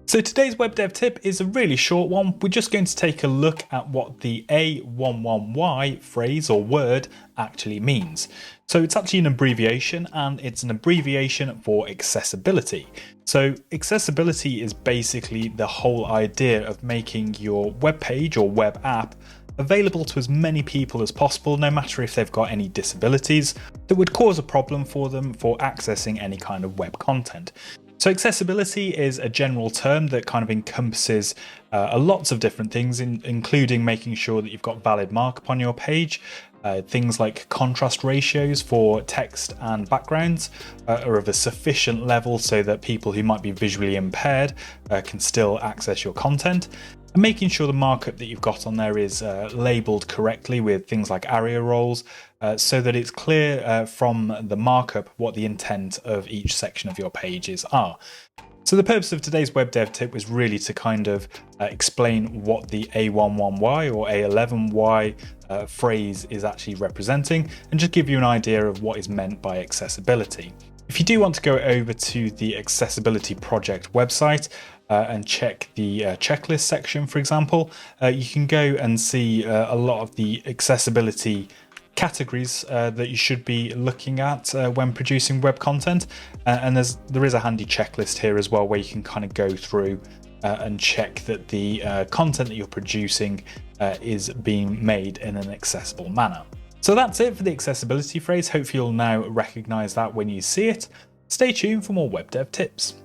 So today's web dev tip is a really short one. We're just going to take a look at what the a11y phrase or word actually means. So it's actually an abbreviation, and it's an abbreviation for accessibility. So accessibility is basically the whole idea of making your web page or web app available to as many people as possible, no matter if they've got any disabilities that would cause a problem for them for accessing any kind of web content. So accessibility is a general term that kind of encompasses lots of different things, including making sure that you've got valid markup on your page. Things like contrast ratios for text and backgrounds are of a sufficient level so that people who might be visually impaired can still access your content. And making sure the markup that you've got on there is labeled correctly with things like ARIA roles, so that it's clear from the markup what the intent of each section of your pages are. So the purpose of today's web dev tip was really to kind of explain what the a11y or a11y phrase is actually representing, and just give you an idea of what is meant by accessibility. If you do want to go over to the Accessibility Project website and check the checklist section, for example, you can go and see a lot of the accessibility categories that you should be looking at when producing web content. And there is a handy checklist here as well, where you can kind of go through and check that the content that you're producing is being made in an accessible manner. So that's it for the accessibility phrase. Hopefully you'll now recognize that when you see it. Stay tuned for more web dev tips.